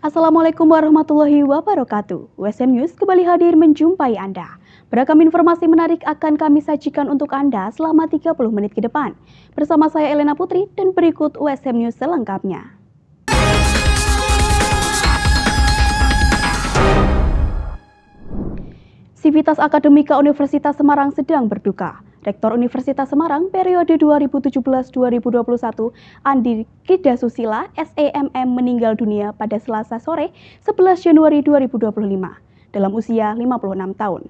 Assalamualaikum warahmatullahi wabarakatuh. USM News kembali hadir menjumpai Anda. Beragam informasi menarik akan kami sajikan untuk Anda selama 30 menit ke depan. Bersama saya Elena Putri dan berikut USM News selengkapnya. Sivitas Akademika Universitas Semarang sedang berduka. Rektor Universitas Semarang periode 2017-2021, Andi Kridasusila, SEMM meninggal dunia pada Selasa sore 11 Januari 2025 dalam usia 56 tahun.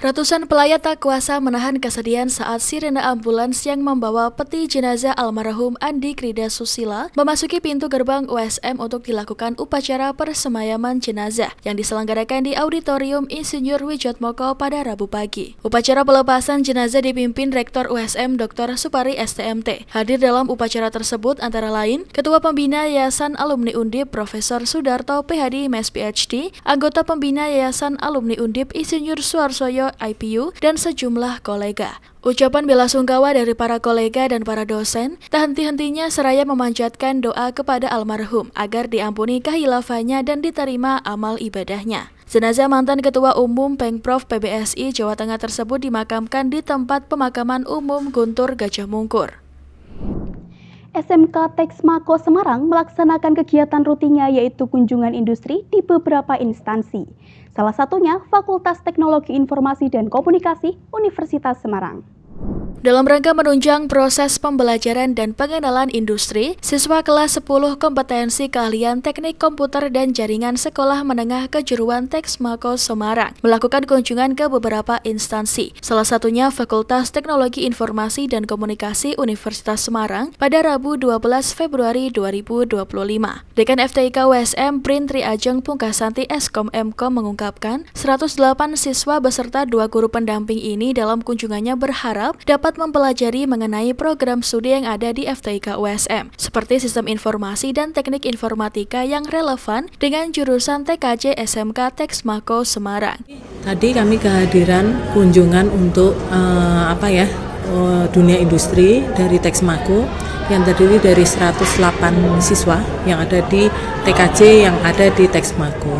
Ratusan pelayat tak kuasa menahan kesedihan saat sirene ambulans yang membawa peti jenazah almarhum Andi Kridasusila memasuki pintu gerbang USM untuk dilakukan upacara persemayaman jenazah yang diselenggarakan di Auditorium Insinyur Wijatmoko pada Rabu pagi. Upacara pelepasan jenazah dipimpin Rektor USM Dr. Supari STMT. Hadir dalam upacara tersebut antara lain Ketua Pembina Yayasan Alumni Undip Profesor Sudarto PhD MS PhD, anggota Pembina Yayasan Alumni Undip Insinyur Suarsoyo IPU, dan sejumlah kolega. Ucapan bela sungkawa dari para kolega dan para dosen tak henti-hentinya seraya memanjatkan doa kepada almarhum agar diampuni kehilafannya dan diterima amal ibadahnya. Jenazah mantan Ketua Umum Pengprov PBSI Jawa Tengah tersebut dimakamkan di tempat pemakaman umum Guntur Gajah Mungkur. SMK Texmako Semarang melaksanakan kegiatan rutinnya yaitu kunjungan industri di beberapa instansi. Salah satunya Fakultas Teknologi Informasi dan Komunikasi Universitas Semarang. Dalam rangka menunjang proses pembelajaran dan pengenalan industri, siswa kelas 10 kompetensi keahlian teknik komputer dan jaringan sekolah menengah kejuruan Texmako Semarang melakukan kunjungan ke beberapa instansi, salah satunya Fakultas Teknologi Informasi dan Komunikasi Universitas Semarang pada Rabu 12 Februari 2025. Dekan FTIK USM Prin Tri Ajeng Pungkasanti Eskom Mkom mengungkapkan 108 siswa beserta 2 guru pendamping ini dalam kunjungannya berharap dapat mempelajari mengenai program studi yang ada di FTIK USM, seperti sistem informasi dan teknik informatika yang relevan dengan jurusan TKJ SMK Texmako Semarang. Tadi kami kehadiran kunjungan untuk dunia industri dari Texmako yang terdiri dari 108 siswa yang ada di TKJ yang ada di Texmako.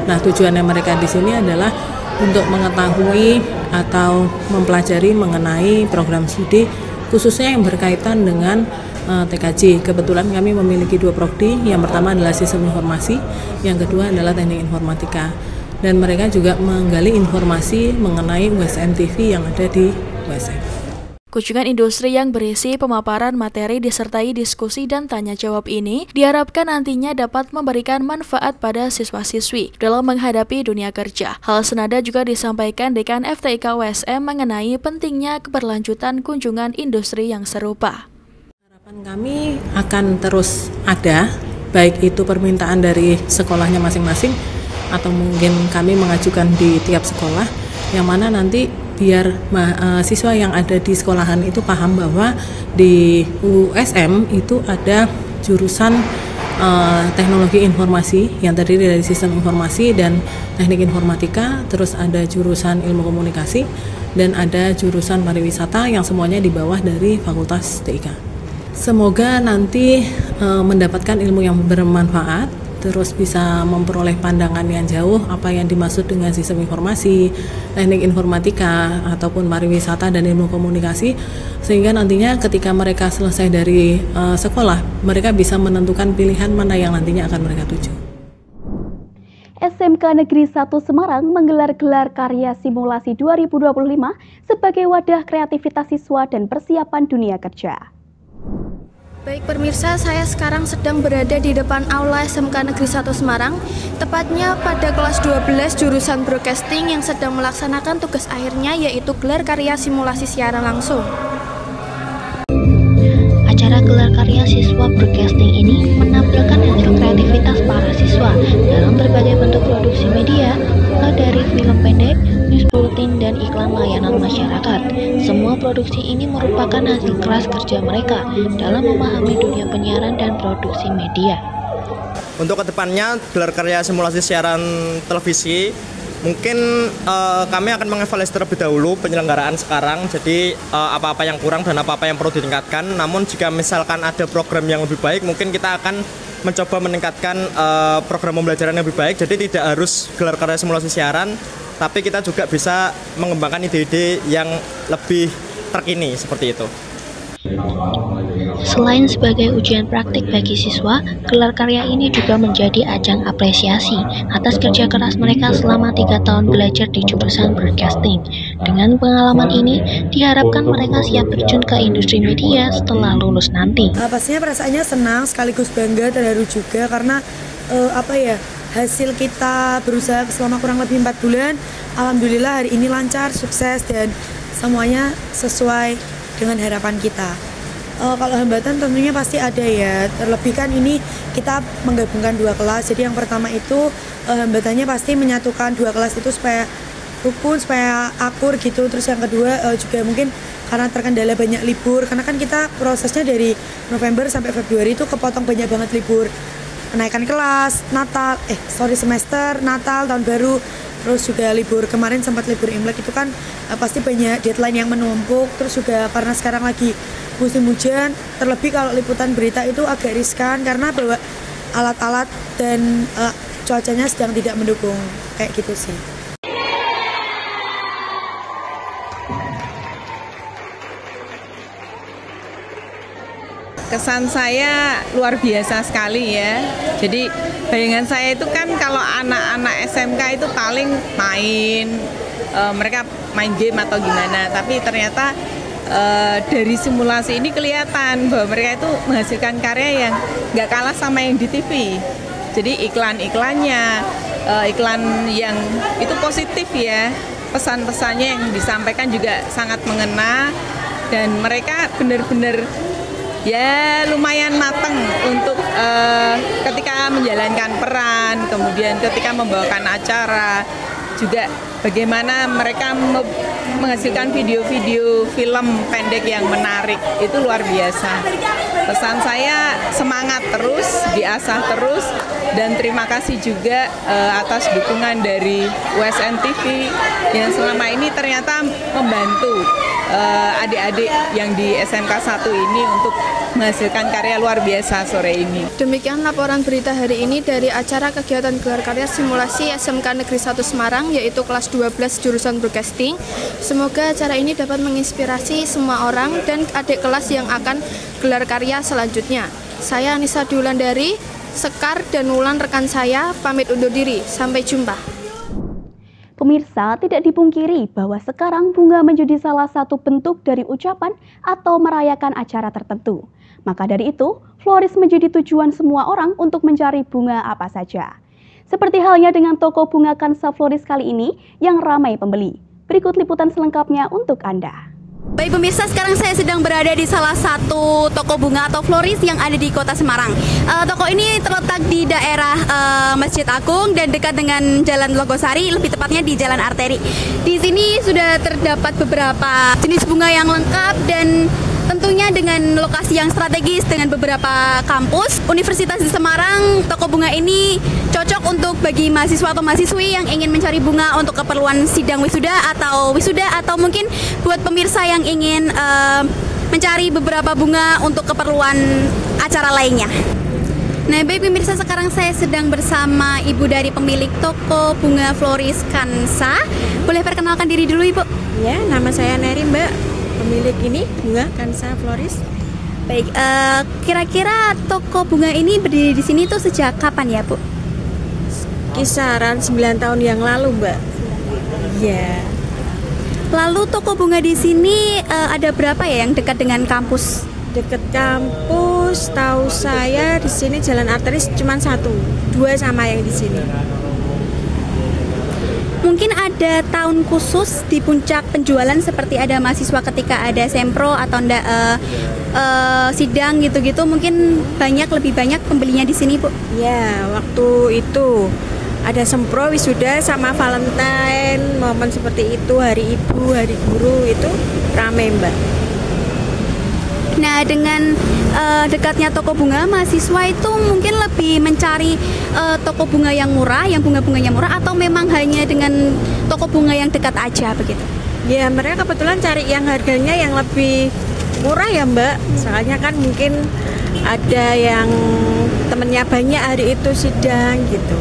Nah, tujuannya mereka di sini adalah untuk mengetahui atau mempelajari mengenai program studi khususnya yang berkaitan dengan TKJ. Kebetulan kami memiliki 2 prodi, yang pertama adalah sistem informasi, yang kedua adalah teknik informatika. Dan mereka juga menggali informasi mengenai USM TV yang ada di USM. Kunjungan industri yang berisi pemaparan materi disertai diskusi dan tanya jawab ini diharapkan nantinya dapat memberikan manfaat pada siswa-siswi dalam menghadapi dunia kerja. Hal senada juga disampaikan Dekan FTIK USM mengenai pentingnya keberlanjutan kunjungan industri yang serupa. Harapan kami akan terus ada, baik itu permintaan dari sekolahnya masing-masing atau mungkin kami mengajukan di tiap sekolah, yang mana nanti biar siswa yang ada di sekolahan itu paham bahwa di USM itu ada jurusan teknologi informasi yang terdiri dari sistem informasi dan teknik informatika, terus ada jurusan ilmu komunikasi, dan ada jurusan pariwisata yang semuanya di bawah dari Fakultas TIK. Semoga nanti mendapatkan ilmu yang bermanfaat, terus bisa memperoleh pandangan yang jauh apa yang dimaksud dengan sistem informasi, teknik informatika, ataupun pariwisata dan ilmu komunikasi, sehingga nantinya ketika mereka selesai dari sekolah, mereka bisa menentukan pilihan mana yang nantinya akan mereka tuju. SMK Negeri 1 Semarang menggelar gelar karya simulasi 2025 sebagai wadah kreativitas siswa dan persiapan dunia kerja. Baik pemirsa, saya sekarang sedang berada di depan Aula SMK Negeri 1 Semarang, tepatnya pada kelas 12 jurusan broadcasting yang sedang melaksanakan tugas akhirnya yaitu gelar karya simulasi siaran langsung. Acara gelar karya siswa broadcasting ini menampilkan hasil kreativitas para siswa dalam berbagai bentuk produksi media, mulai dari film pendek, news bulletin, dan iklan layanan masyarakat. Semua produksi ini merupakan hasil keras kerja mereka dalam memahami dunia penyiaran dan produksi media. Untuk kedepannya, gelar karya simulasi siaran televisi Mungkin kami akan mengevaluasi terlebih dahulu penyelenggaraan sekarang, jadi apa-apa yang kurang dan apa-apa yang perlu ditingkatkan. Namun jika misalkan ada program yang lebih baik, mungkin kita akan mencoba meningkatkan program pembelajaran yang lebih baik. Jadi tidak harus gelar karya simulasi siaran, tapi kita juga bisa mengembangkan ide-ide yang lebih terkini seperti itu. Selain sebagai ujian praktik bagi siswa, gelar karya ini juga menjadi ajang apresiasi atas kerja keras mereka selama 3 tahun belajar di jurusan broadcasting. Dengan pengalaman ini, diharapkan mereka siap terjun ke industri media setelah lulus nanti. Pastinya perasaannya senang sekaligus bangga, terharu juga karena hasil kita berusaha selama kurang lebih 4 bulan. Alhamdulillah hari ini lancar, sukses, dan semuanya sesuai dengan harapan kita. Kalau hambatan tentunya pasti ada ya, terlebih kan ini kita menggabungkan 2 kelas. Jadi yang pertama itu hambatannya pasti menyatukan 2 kelas itu supaya rukun, supaya akur gitu. Terus yang kedua juga mungkin karena terkendala banyak libur, karena kan kita prosesnya dari November sampai Februari itu kepotong banyak banget libur, kenaikan kelas, semester, Natal, tahun baru, terus juga libur kemarin sempat libur Imlek, itu kan pasti banyak deadline yang menumpuk. Terus juga karena sekarang lagi musim hujan, terlebih kalau liputan berita itu agak riskan karena bawa alat-alat dan cuacanya sedang tidak mendukung, kayak gitu sih. Kesan saya luar biasa sekali ya. Jadi bayangan saya itu kan kalau anak-anak SMK itu paling main, mereka main game atau gimana. Tapi ternyata dari simulasi ini kelihatan bahwa mereka itu menghasilkan karya yang nggak kalah sama yang di TV. Jadi iklan-iklannya, iklan yang itu positif ya. Pesan-pesannya yang disampaikan juga sangat mengena. Dan mereka benar-benar ya lumayan matang untuk ketika menjalankan peran, kemudian ketika membawakan acara, juga bagaimana mereka menghasilkan video-video film pendek yang menarik, itu luar biasa. Pesan saya semangat terus, diasah terus, dan terima kasih juga atas dukungan dari USN TV yang selama ini ternyata membantu adik-adik yang di SMK 1 ini untuk menghasilkan karya luar biasa sore ini. Demikian laporan berita hari ini dari acara kegiatan gelar karya simulasi SMK Negeri 1 Semarang, yaitu kelas 12 jurusan broadcasting. Semoga acara ini dapat menginspirasi semua orang dan adik kelas yang akan gelar karya selanjutnya. Saya Anissa Diulandari, Sekar dan Wulan rekan saya pamit undur diri. Sampai jumpa. Pemirsa, tidak dipungkiri bahwa sekarang bunga menjadi salah satu bentuk dari ucapan atau merayakan acara tertentu. Maka dari itu, floris menjadi tujuan semua orang untuk mencari bunga apa saja. Seperti halnya dengan toko bunga Kansa Floris kali ini yang ramai pembeli. Berikut liputan selengkapnya untuk Anda. Baik pemirsa, sekarang saya sedang berada di salah satu toko bunga atau floris yang ada di kota Semarang. Toko ini terletak di daerah Masjid Agung dan dekat dengan Jalan Logosari, lebih tepatnya di Jalan Arteri. Di sini sudah terdapat beberapa jenis bunga yang lengkap dan tentunya dengan lokasi yang strategis dengan beberapa kampus Universitas di Semarang. Toko bunga ini cocok untuk bagi mahasiswa atau mahasiswi yang ingin mencari bunga untuk keperluan sidang wisuda atau mungkin buat pemirsa yang ingin mencari beberapa bunga untuk keperluan acara lainnya. Nah, baik pemirsa, sekarang saya sedang bersama ibu dari pemilik toko bunga Floris Kansa. Boleh perkenalkan diri dulu, Ibu? Ya, nama saya Neri, Mbak. Pemilik ini bunga Kansa Floris. Baik, kira-kira toko bunga ini berdiri di sini tuh sejak kapan ya, Bu? Kisaran 9 tahun yang lalu, Mbak. Iya. Lalu toko bunga di sini ada berapa ya yang dekat dengan kampus? Dekat kampus, tahu saya di sini Jalan Arteri cuma 1, 2 sama yang di sini. Mungkin ada tahun khusus di puncak penjualan seperti ada mahasiswa ketika ada sempro atau sidang gitu-gitu, mungkin lebih banyak pembelinya di sini, Bu? Ya, waktu itu ada sempro, wisuda, sama Valentine, momen seperti itu, hari ibu, hari guru, itu rame, Mbak. Nah, dengan dekatnya toko bunga, mahasiswa itu mungkin lebih mencari toko bunga yang murah, yang bunga-bunganya murah, atau memang hanya dengan toko bunga yang dekat aja begitu? Ya, mereka kebetulan cari yang harganya yang lebih murah ya, Mbak. Soalnya kan mungkin ada yang temennya ordernya banyak hari itu sidang gitu.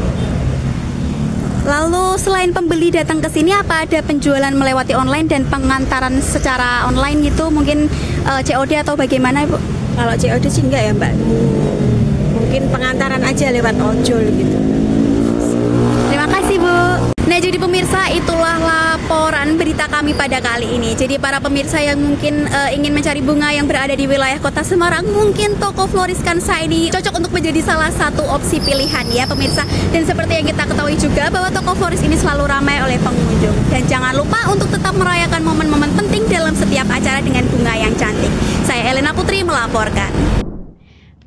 Lalu selain pembeli datang ke sini, apa ada penjualan melewati online dan pengantaran secara online gitu, mungkin COD atau bagaimana, Ibu? Kalau COD sih enggak ya, Mbak. Mungkin pengantaran aja lewat ojol gitu. Terima kasih, Bu. Nah, jadi pemirsa, itulah laporan berita kami pada kali ini. Jadi para pemirsa yang mungkin ingin mencari bunga yang berada di wilayah Kota Semarang, mungkin toko Floris Kansa ini cocok untuk menjadi salah satu opsi pilihan ya pemirsa. Dan seperti yang kita ketahui juga bahwa toko Floris ini selalu ramai oleh pengunjung. Dan jangan lupa untuk tetap merayakan momen-momen penting dalam setiap acara dengan bunga yang cantik. Saya Elena Putri melaporkan.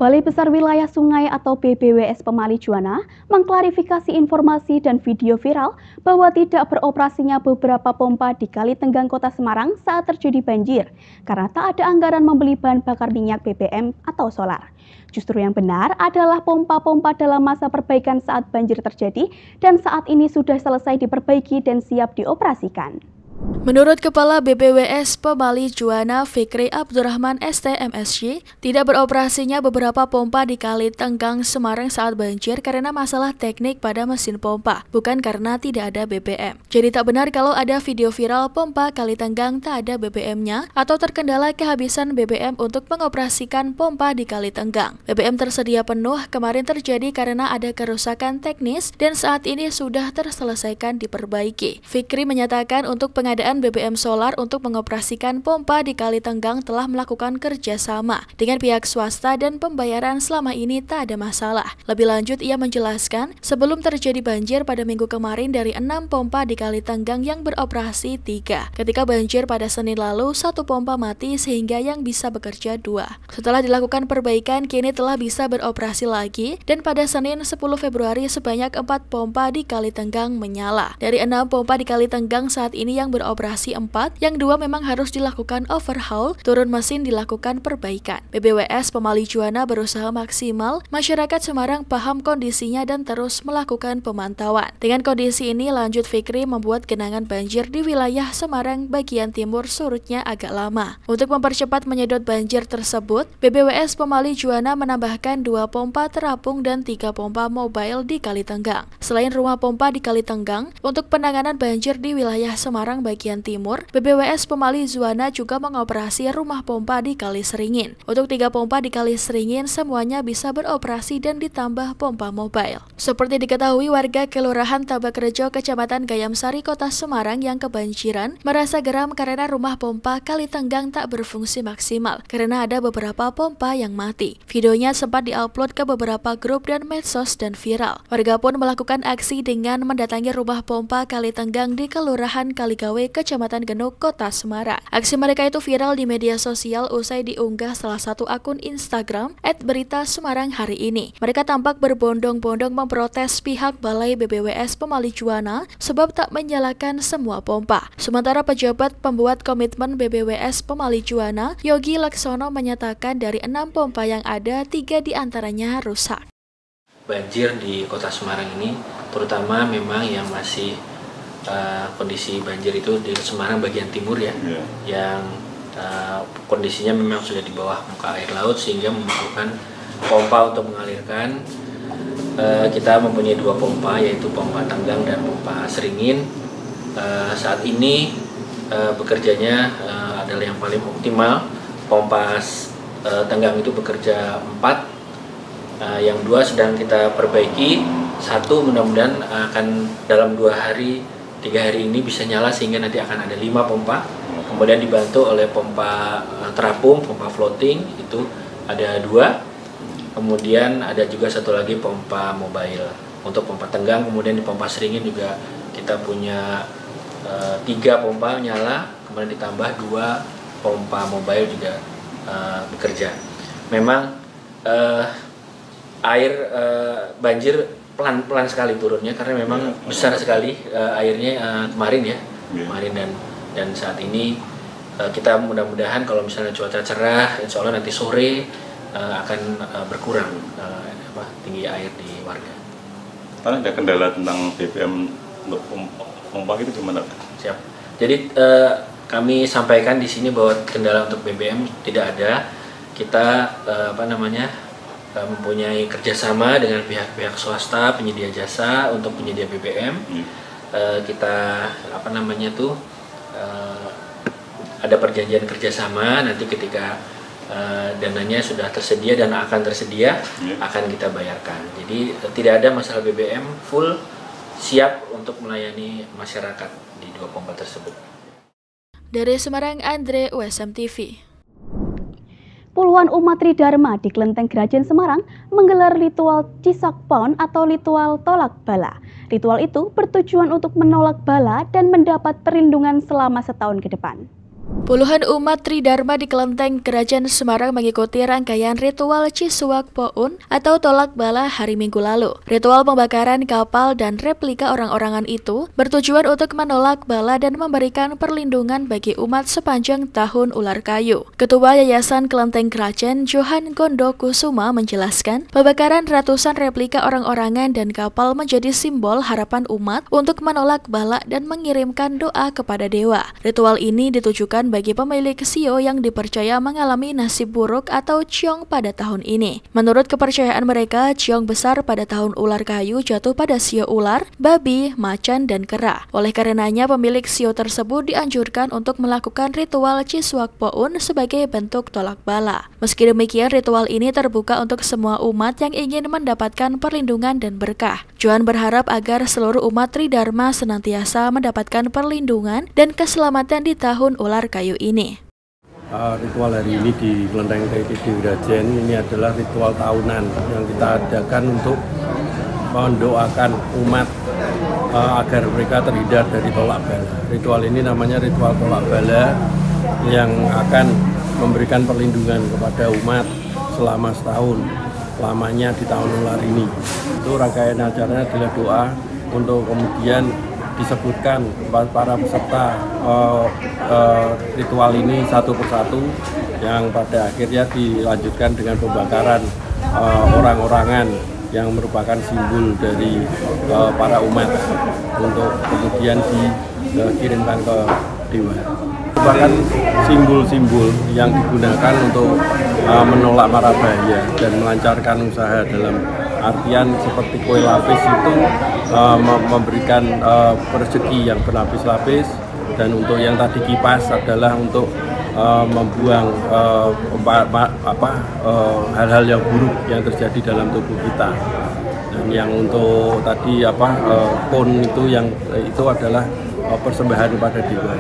Balai Besar Wilayah Sungai atau BBWS Pemali Juwana mengklarifikasi informasi dan video viral bahwa tidak beroperasinya beberapa pompa di Kali Tenggang Kota Semarang saat terjadi banjir karena tak ada anggaran membeli bahan bakar minyak BBM atau solar. Justru yang benar adalah pompa-pompa dalam masa perbaikan saat banjir terjadi dan saat ini sudah selesai diperbaiki dan siap dioperasikan. Menurut Kepala BBWS Pemali Juwana Fikri Abdurrahman STMSY, tidak beroperasinya beberapa pompa di Kali Tenggang Semarang saat banjir karena masalah teknik pada mesin pompa, bukan karena tidak ada BBM. Jadi tak benar kalau ada video viral pompa Kali Tenggang tak ada BBM-nya atau terkendala kehabisan BBM untuk mengoperasikan pompa di Kali Tenggang. BBM tersedia penuh kemarin terjadi karena ada kerusakan teknis dan saat ini sudah terselesaikan diperbaiki. Fikri menyatakan untuk pengadaan BBM solar untuk mengoperasikan pompa di Kali Tenggang telah melakukan kerjasama dengan pihak swasta dan pembayaran selama ini tak ada masalah. Lebih lanjut, ia menjelaskan sebelum terjadi banjir pada minggu kemarin dari 6 pompa di Kali Tenggang yang beroperasi 3. Ketika banjir pada Senin lalu, 1 pompa mati sehingga yang bisa bekerja 2. Setelah dilakukan perbaikan, kini telah bisa beroperasi lagi dan pada Senin 10 Februari sebanyak 4 pompa di Kali Tenggang menyala. Dari 6 pompa di Kali Tenggang saat ini yang beroperasi 4, yang 2 memang harus dilakukan overhaul, turun mesin dilakukan perbaikan. BBWS Pemali Juwana berusaha maksimal, masyarakat Semarang paham kondisinya dan terus melakukan pemantauan. Dengan kondisi ini, lanjut Fikri membuat genangan banjir di wilayah Semarang bagian timur surutnya agak lama. Untuk mempercepat menyedot banjir tersebut, BBWS Pemali Juwana menambahkan 2 pompa terapung dan 3 pompa mobile di Kali Tenggang. Selain rumah pompa di Kali Tenggang, untuk penanganan banjir di wilayah Semarang bagian timur, BBWS Pemali Juwana juga mengoperasi rumah pompa di Kali Seringin. Untuk 3 pompa di Kali Seringin semuanya bisa beroperasi dan ditambah pompa mobile. Seperti diketahui, warga Kelurahan Tabakrejo, Kecamatan Gayamsari, Kota Semarang yang kebanjiran merasa geram karena rumah pompa Kali Tenggang tak berfungsi maksimal karena ada beberapa pompa yang mati. Videonya sempat diupload ke beberapa grup dan medsos dan viral. Warga pun melakukan aksi dengan mendatangi rumah pompa Kali Tenggang di Kelurahan Kaligawe, Kecamatan Genuk, Kota Semarang. Aksi mereka itu viral di media sosial usai diunggah salah satu akun Instagram @beritasemarang hari ini. Mereka tampak berbondong-bondong memprotes pihak Balai BBWS Pemali Juwana sebab tak menyalakan semua pompa. Sementara pejabat pembuat komitmen BBWS Pemali Juwana, Yogi Laksono, menyatakan dari 6 pompa yang ada, 3 diantaranya rusak. Banjir di Kota Semarang ini terutama memang yang masih kondisi banjir itu di Semarang bagian timur ya, yang kondisinya memang sudah di bawah muka air laut sehingga memerlukan pompa untuk mengalirkan. Kita mempunyai 2 pompa, yaitu pompa Tenggang dan pompa Seringin. Saat ini bekerjanya adalah yang paling optimal. Pompa Tenggang itu bekerja 4, yang 2 sedang kita perbaiki. 1 mudah-mudahan akan dalam 2 hari 3 hari ini bisa nyala sehingga nanti akan ada 5 pompa, kemudian dibantu oleh pompa terapung, pompa floating itu ada 2, kemudian ada juga 1 lagi pompa mobile untuk pompa Tenggang. Kemudian di pompa Seringin juga kita punya 3 pompa nyala, kemudian ditambah 2 pompa mobile juga bekerja. Memang air banjir pelan-pelan sekali turunnya karena memang besar sekali airnya kemarin dan saat ini kita mudah-mudahan kalau misalnya cuaca cerah, insya Allah nanti sore akan berkurang tinggi air di warga. Karena ada kendala tentang BBM untuk pompa itu gimana? Siap. Jadi kami sampaikan di sini bahwa kendala untuk BBM tidak ada. Kita mempunyai kerjasama dengan pihak-pihak swasta, penyedia jasa untuk penyedia BBM. Kita ada perjanjian kerjasama, nanti ketika dananya sudah tersedia dan akan tersedia, akan kita bayarkan. Jadi tidak ada masalah, BBM full siap untuk melayani masyarakat di 2 pompa tersebut. Dari Semarang, Andre, USM TV. Puluhan umat Tridharma di Kelenteng Grajen Semarang menggelar ritual Cisak Pon atau ritual tolak bala. Ritual itu bertujuan untuk menolak bala dan mendapat perlindungan selama setahun ke depan. Puluhan umat Tridharma di Kelenteng Grajen Semarang mengikuti rangkaian ritual Cisuak Poun atau tolak bala hari Minggu lalu. Ritual pembakaran kapal dan replika orang-orangan itu bertujuan untuk menolak bala dan memberikan perlindungan bagi umat sepanjang tahun ular kayu. Ketua Yayasan Kelenteng Grajen, Johan Gondo Kusuma, menjelaskan pembakaran ratusan replika orang-orangan dan kapal menjadi simbol harapan umat untuk menolak bala dan mengirimkan doa kepada dewa. Ritual ini ditujukan bagi pemilik sio yang dipercaya mengalami nasib buruk atau ciong pada tahun ini. Menurut kepercayaan mereka, ciong besar pada tahun ular kayu jatuh pada sio ular, babi, macan, dan kera. Oleh karenanya, pemilik sio tersebut dianjurkan untuk melakukan ritual Cisuak Poun sebagai bentuk tolak bala. Meski demikian, ritual ini terbuka untuk semua umat yang ingin mendapatkan perlindungan dan berkah. Johan berharap agar seluruh umat Tridharma senantiasa mendapatkan perlindungan dan keselamatan di tahun ular kayu ini. Ritual hari ini di Kelenteng Grajen ini adalah ritual tahunan yang kita adakan untuk mendoakan umat agar mereka terhindar dari tolak bala. Ritual ini namanya ritual tolak bala yang akan memberikan perlindungan kepada umat selama setahun lamanya di tahun ular ini. Itu rangkaian acaranya adalah doa untuk kemudian disebutkan para peserta ritual ini satu persatu yang pada akhirnya dilanjutkan dengan pembakaran orang-orangan yang merupakan simbol dari para umat untuk kemudian dikirimkan ke dewa. Merupakan simbol-simbol yang digunakan untuk menolak mara bahaya dan melancarkan usaha, dalam artian seperti kue lapis itu memberikan rezeki yang berlapis-lapis, dan untuk yang tadi kipas adalah untuk membuang hal-hal yang buruk yang terjadi dalam tubuh kita. Dan yang untuk tadi pon itu adalah persembahan kepada dewa.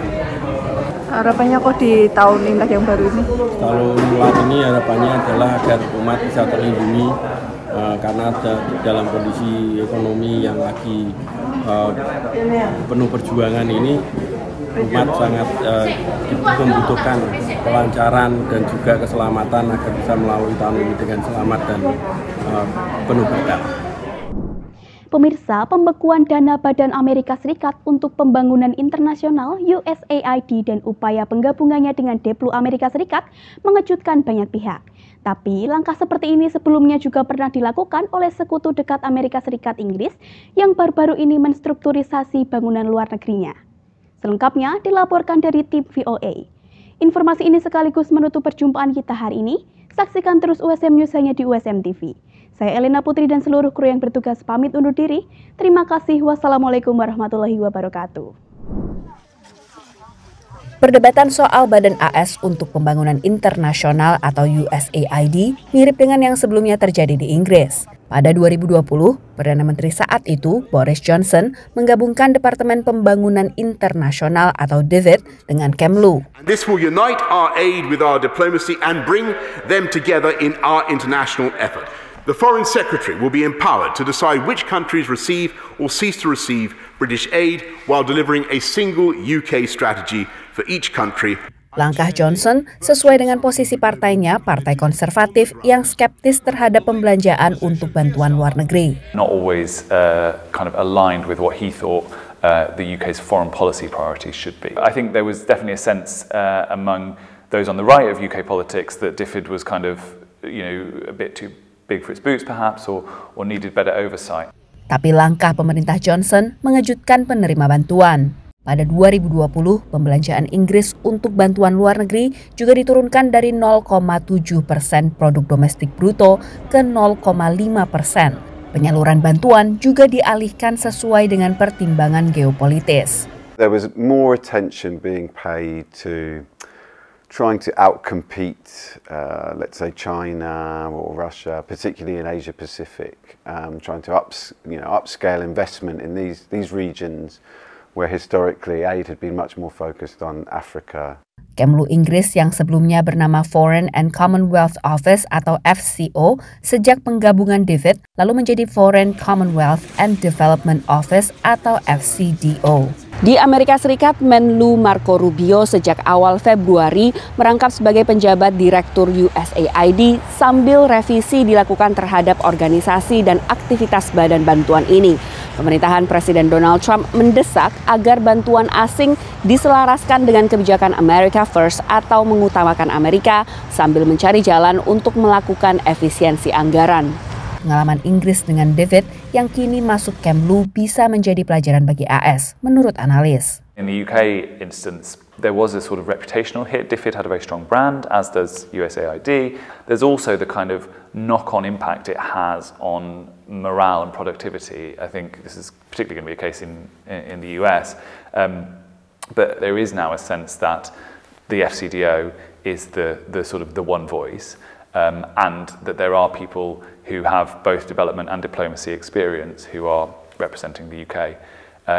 Harapannya kok di tahun Imlek yang baru ini? Tahun Imlek ini harapannya adalah agar umat bisa terlindungi karena dalam kondisi ekonomi yang lagi penuh perjuangan ini, umat sangat membutuhkan kelancaran dan juga keselamatan agar bisa melalui tahun ini dengan selamat dan penuh berkah. Pemirsa, pembekuan dana Badan Amerika Serikat untuk Pembangunan Internasional USAID dan upaya penggabungannya dengan Deplu Amerika Serikat mengejutkan banyak pihak. Tapi langkah seperti ini sebelumnya juga pernah dilakukan oleh sekutu dekat Amerika Serikat, Inggris, yang baru-baru ini menstrukturisasi bangunan luar negerinya. Selengkapnya dilaporkan dari tim VOA. Informasi ini sekaligus menutup perjumpaan kita hari ini. Saksikan terus USM News hanya di USM TV. Saya Elena Putri dan seluruh kru yang bertugas pamit undur diri. Terima kasih. Wassalamualaikum warahmatullahi wabarakatuh. Perdebatan soal Badan AS untuk Pembangunan Internasional atau USAID mirip dengan yang sebelumnya terjadi di Inggris. Pada 2020, Perdana Menteri saat itu, Boris Johnson, menggabungkan Departemen Pembangunan Internasional atau DFID dengan Kemlu. This will unite our aid with our diplomacy and bring them together in our international effort. The Foreign Secretary will be empowered to decide which countries receive or cease to receive British aid while delivering a single UK strategy for each country. Langkah Johnson sesuai dengan posisi partainya, Partai Konservatif yang skeptis terhadap pembelanjaan untuk bantuan luar negeri. Not always kind of aligned with what he thought the UK's foreign policy priorities should be. I think there was definitely a sense among those on the right of UK politics that DFID was kind of, a bit too big for its boots perhaps, or needed better oversight. Tapi langkah pemerintah Johnson mengejutkan penerima bantuan. Pada 2020, pembelanjaan Inggris untuk bantuan luar negeri juga diturunkan dari 0,7% produk domestik bruto ke 0,5%. Penyaluran bantuan juga dialihkan sesuai dengan pertimbangan geopolitis. There was more attention being paid to trying to outcompete, let's say China or Russia, particularly in Asia Pacific, trying to upscale investment in these regions where historically aid had been much more focused on Africa. Kemlu Inggris yang sebelumnya bernama Foreign and Commonwealth Office atau FCO sejak penggabungan DFID lalu menjadi Foreign Commonwealth and Development Office atau FCDO. Di Amerika Serikat, Menlu Marco Rubio sejak awal Februari merangkap sebagai penjabat Direktur USAID sambil revisi dilakukan terhadap organisasi dan aktivitas badan bantuan ini. Pemerintahan Presiden Donald Trump mendesak agar bantuan asing diselaraskan dengan kebijakan America First atau mengutamakan Amerika sambil mencari jalan untuk melakukan efisiensi anggaran. Pengalaman Inggris dengan DFID yang kini masuk Kemlu bisa menjadi pelajaran bagi AS, menurut analis. In the UK instance, there was a sort of reputational hit. DFID had a very strong brand, as does USAID. There's also the kind of knock-on impact it has on morale and productivity. I think this is particularly going to be a case in the US. But there is now a sense that the FCDO is the sort of the one voice, and that there are people who have both development and diplomacy experience who are representing the UK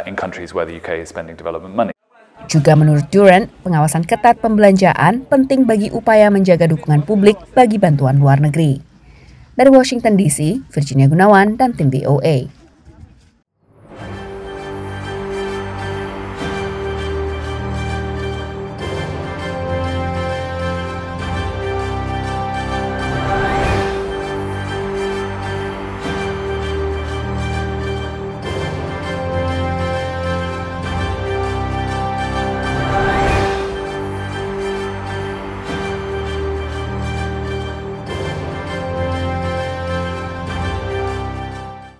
in countries where the UK is spending development money. Juga menurut Durant, pengawasan ketat pembelanjaan penting bagi upaya menjaga dukungan publik bagi bantuan luar negeri. Dari Washington DC, Virginia Gunawan dan tim VOA.